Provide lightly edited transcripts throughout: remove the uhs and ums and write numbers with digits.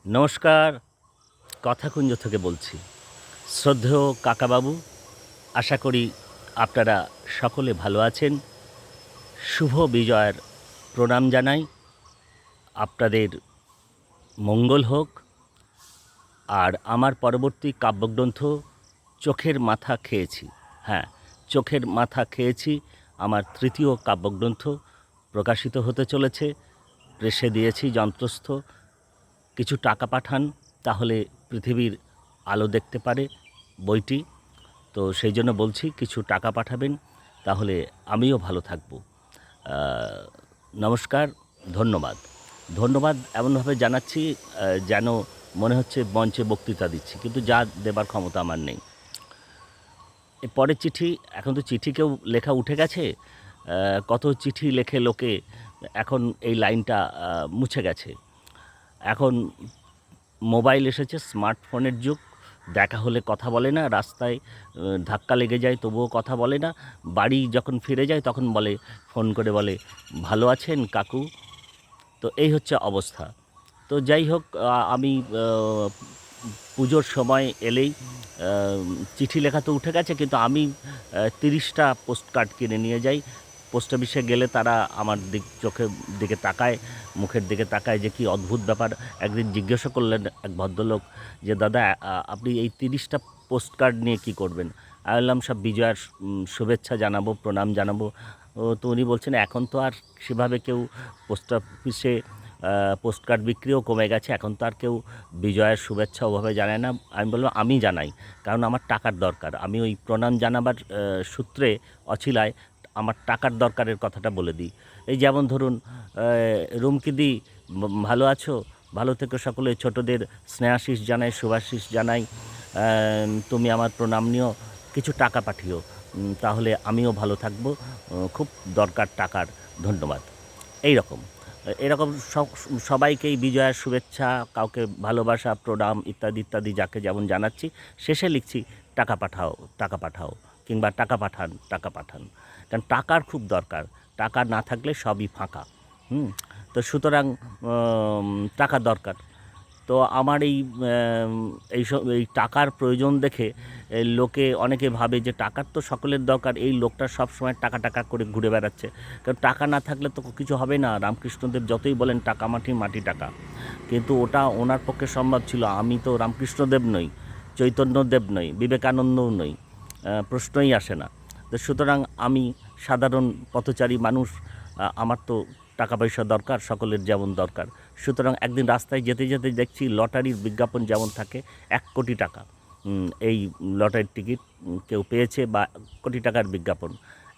নমস্কার, কথাকুঞ্জ থেকে বলছি। শ্রদ্ধেয় কাকাবাবু, আশা করি আপনারা সকলে ভালো আছেন। শুভ বিজয়ের প্রণাম জানাই। আপনাদের মঙ্গল হোক। আর আমার পরবর্তী কাব্যগ্রন্থ চোখের মাথা খেয়েছি। হ্যাঁ, চোখের মাথা খেয়েছি আমার তৃতীয় কাব্যগ্রন্থ প্রকাশিত হতে চলেছে। প্রেসে দিয়েছি যন্ত্রস্থ। কিছু টাকা পাঠান, তাহলে পৃথিবীর আলো দেখতে পারে বইটি। তো সেই জন্য বলছি কিছু টাকা পাঠাবেন, তাহলে আমিও ভালো থাকব। নমস্কার, ধন্যবাদ। ধন্যবাদ এমনভাবে জানাচ্ছি যেন মনে হচ্ছে মঞ্চে বক্তৃতা দিচ্ছি, কিন্তু যা দেবার ক্ষমতা আমার নেই। এর পরের চিঠি, এখন তো চিঠি কেউ লেখা উঠে গেছে। কত চিঠি লেখে লোকে, এখন এই লাইনটা মুছে গেছে। এখন মোবাইল এসেছে, স্মার্টফোনের যুগ। দেখা হলে কথা বলে না, রাস্তায় ধাক্কা লেগে যায় তবুও কথা বলে না। বাড়ি যখন ফিরে যায় তখন বলে, ফোন করে বলে, ভালো আছেন কাকু? তো এই হচ্ছে অবস্থা। তো যাই হোক, আমি পুজোর সময় এলেই চিঠি লেখা তো উঠে গেছে, কিন্তু আমি 30টা পোস্টকার্ড কিনে নিয়ে যাই। পোস্ট অফিসে গেলে তারা আমার চোখের দিকে তাকায়, মুখের দিকে তাকায় যে কী অদ্ভুত ব্যাপার। একদিন জিজ্ঞাসা করলেন এক ভদ্রলোক যে, দাদা আপনি এই 30টা পোস্টকার্ড নিয়ে কী করবেন? আমি বললাম, সব বিজয়ার শুভেচ্ছা জানাবো, প্রণাম জানাবো। তো উনি বলছেন, এখন তো আর সেভাবে কেউ পোস্ট অফিসে পোস্টকার্ড বিক্রিও কমে গেছে, এখন তো আর কেউ বিজয়ের শুভেচ্ছা ওভাবে জানায় না। আমি বললাম, আমি জানাই, কারণ আমার টাকার দরকার। আমি ওই প্রণাম জানাবার সূত্রে অছিলায় আমার টাকার দরকারের কথাটা বলে দিই। এই যেমন ধরুন, রুমকিদি ভালো আছো? ভালো থেকো সকলে। ছোটদের স্নেহাশিস জানাই, শুভাশিস জানাই। তুমি আমার প্রণাম নিও, কিছু টাকা পাঠিও, তাহলে আমিও ভালো থাকবো। খুব দরকার টাকার, ধন্যবাদ। এই রকম এরকম সবাইকেই বিজয়ার শুভেচ্ছা, কাউকে ভালোবাসা, প্রণাম ইত্যাদি ইত্যাদি যাকে যেমন জানাচ্ছি। শেষে লিখছি, টাকা পাঠাও, টাকা পাঠাও, কিংবা টাকা পাঠান, টাকা পাঠান। কারণ টাকার খুব দরকার। টাকা না থাকলে সবই ফাঁকা। তো সুতরাং টাকা দরকার। তো আমার এই টাকার প্রয়োজন দেখে লোকে অনেকে ভাবে যে টাকার তো সকলের দরকার, এই লোকটা সবসময় টাকা টাকা করে ঘুরে বেড়াচ্ছে। কারণ টাকা না থাকলে তো কিছু হবে না। রামকৃষ্ণদেব যতই বলেন টাকা মাটি, মাটি টাকা, কিন্তু ওটা ওনার পক্ষে সম্ভব ছিল। আমি তো রামকৃষ্ণদেব নই, চৈতন্যদেব নই, বিবেকানন্দও নই, প্রশ্নই আসে না। তো সুতরাং আমি সাধারণ পথচারী মানুষ, আমার তো টাকা পয়সা দরকার, সকলের যেমন দরকার। সুতরাং একদিন রাস্তায় যেতে যেতে দেখছি লটারির বিজ্ঞাপন যেমন থাকে, 1 কোটি টাকা, এই লটারির টিকিট কেউ পেয়েছে, বা কোটি টাকার বিজ্ঞাপন।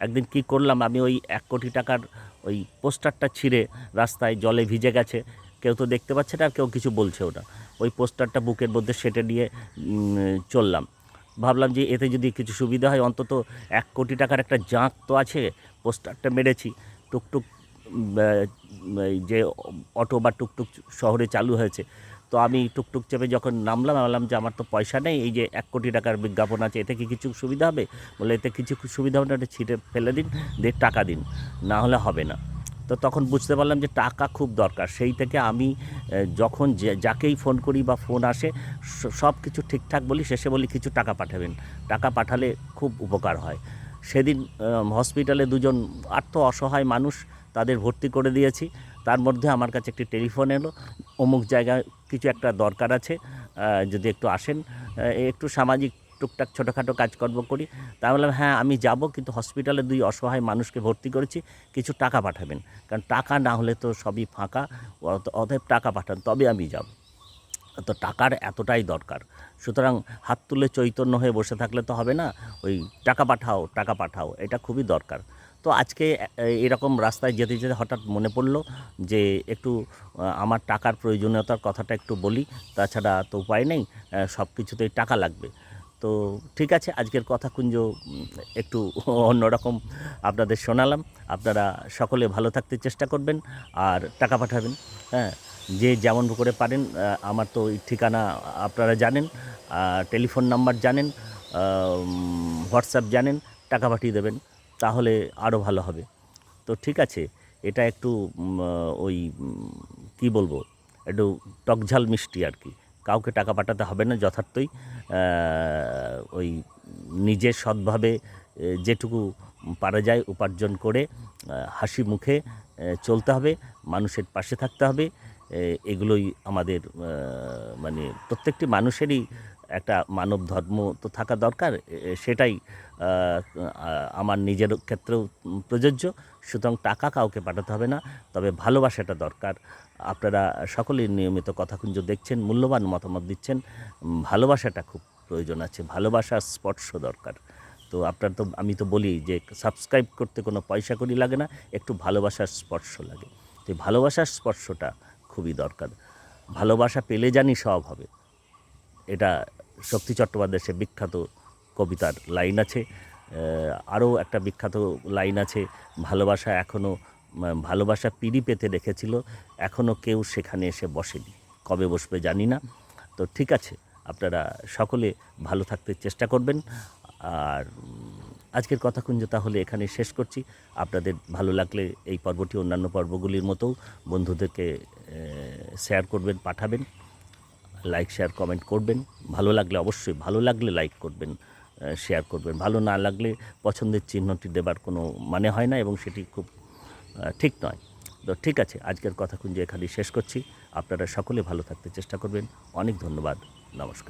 একদিন কি করলাম, আমি ওই 1 কোটি টাকার ওই পোস্টারটা ছিঁড়ে, রাস্তায় জলে ভিজে গেছে, কেউ তো দেখতে পাচ্ছে না আর কেউ কিছু বলছেও না, ওই পোস্টারটা বুকের মধ্যে সেটে নিয়ে চললাম। ভাবলাম যে এতে যদি কিছু সুবিধা হয়, অন্তত 1 কোটি টাকার একটা জাঁক তো আছে। পোস্টারটা মেরেছি। টুকটুক এই যে অটো বা টুকটুক শহরে চালু হয়েছে, তো আমি টুকটুক চেপে যখন নামলাম, বললাম যে আমার তো পয়সা নেই, এই যে 1 কোটি টাকার বিজ্ঞাপন আছে, এতে কি কিছু সুবিধা হবে? বলে, এতে কিছু সুবিধা হবে না, এটা ছিঁড়ে ফেলে দিন, দিয়ে টাকা দিন, না হলে হবে না। তো তখন বুঝতে পারলাম যে টাকা খুব দরকার। সেই থেকে আমি যখন যাকেই ফোন করি বা ফোন আসে, সব কিছু ঠিকঠাক বলি, শেষে বলি কিছু টাকা পাঠাবেন। টাকা পাঠালে খুব উপকার হয়। সেদিন হসপিটালে 2জন আর্থ অসহায় মানুষ, তাদের ভর্তি করে দিয়েছি। তার মধ্যে আমার কাছে একটি টেলিফোন এলো, অমুক জায়গায় কিছু একটা দরকার আছে, যদি একটু আসেন, একটু সামাজিক টুকটাক ছোটোখাটো কাজকর্ম করি। তা বললাম, হ্যাঁ আমি যাব, কিন্তু হসপিটালে 2 অসহায় মানুষকে ভর্তি করেছি, কিছু টাকা পাঠাবেন। কারণ টাকা না হলে তো সবই ফাঁকা, অতএব টাকা পাঠান, তবে আমি যাব। তো টাকার এতটাই দরকার। সুতরাং হাত তুলে চৈতন্য হয়ে বসে থাকলে তো হবে না। ওই টাকা পাঠাও, টাকা পাঠাও, এটা খুবই দরকার। তো আজকে এরকম রাস্তায় যেতে যেতে হঠাৎ মনে পড়ল যে একটু আমার টাকার প্রয়োজনীয়তার কথাটা একটু বলি, তাছাড়া তো উপায় নেই, সব কিছুতেই টাকা লাগবে। তো ঠিক আছে, আজকের কথাকুঞ্জ একটু অন্যরকম আপনাদের শোনালাম। আপনারা সকলে ভালো থাকতে চেষ্টা করবেন, আর টাকা পাঠাবেন। হ্যাঁ, যে যেমন করে পারেন। আমার তো ওই ঠিকানা আপনারা জানেন, টেলিফোন নাম্বার জানেন, হোয়াটসঅ্যাপ জানেন, টাকা পাঠিয়ে দেবেন, তাহলে আরও ভালো হবে। তো ঠিক আছে, এটা একটু ওই কী বলবো, একটু টকঝাল মিষ্টি আর কি। কাউকে টাকা পাঠাতে হবে না, যথার্থই ওই নিজের সৎভাবে যেটুকু পারা যায় উপার্জন করে হাসি মুখে চলতে হবে, মানুষের পাশে থাকতে হবে। এগুলোই আমাদের মানে প্রত্যেকটি মানুষেরই একটা মানব ধর্ম তো থাকা দরকার। সেটাই আমার নিজের ক্ষেত্রেও প্রযোজ্য। সুতরাং টাকা কাউকে পাঠাতে হবে না, তবে ভালোবাসাটা দরকার। আপনারা সকলেই নিয়মিত কথাকুঞ্জ দেখছেন, মূল্যবান মতামত দিচ্ছেন। ভালোবাসাটা খুব প্রয়োজন আছে, ভালোবাসার স্পর্শ দরকার। তো আপনার তো আমি তো বলি যে সাবস্ক্রাইব করতে কোনো পয়সা কড়ি লাগে না, একটু ভালোবাসার স্পর্শ লাগে। তো এই ভালোবাসার স্পর্শটা খুবই দরকার। ভালোবাসা পেলে জানি সব হবে, এটা শক্তি চট্টোপাধ্যায়ের সে বিখ্যাত কবিতার লাইন আছে। আরও একটা বিখ্যাত লাইন আছে, ভালোবাসা এখনও ভালোবাসা পিঁড়ি পেতে রেখেছিল, এখনও কেউ সেখানে এসে বসেনি, কবে বসবে জানি না। তো ঠিক আছে, আপনারা সকলে ভালো থাকতে চেষ্টা করবেন। আর আজকের কথাকুঞ্জ তাহলে এখানে শেষ করছি। আপনাদের ভালো লাগলে এই পর্বটি অন্যান্য পর্বগুলির মতো বন্ধুদেরকে শেয়ার করবেন, পাঠাবেন, লাইক শেয়ার কমেন্ট করবেন। ভালো লাগলে অবশ্যই, ভালো লাগলে লাইক করবেন, শেয়ার করবেন। ভালো না লাগলে পছন্দের চিহ্নটি দেবার কোনো মানে হয় না এবং সেটি খুব ঠিক নয়। তো ঠিক আছে, আজকের কথাকুঞ্জ এখানেই শেষ করছি। আপনারা সকলে ভালো থাকতে চেষ্টা করবেন। অনেক ধন্যবাদ, নমস্কার।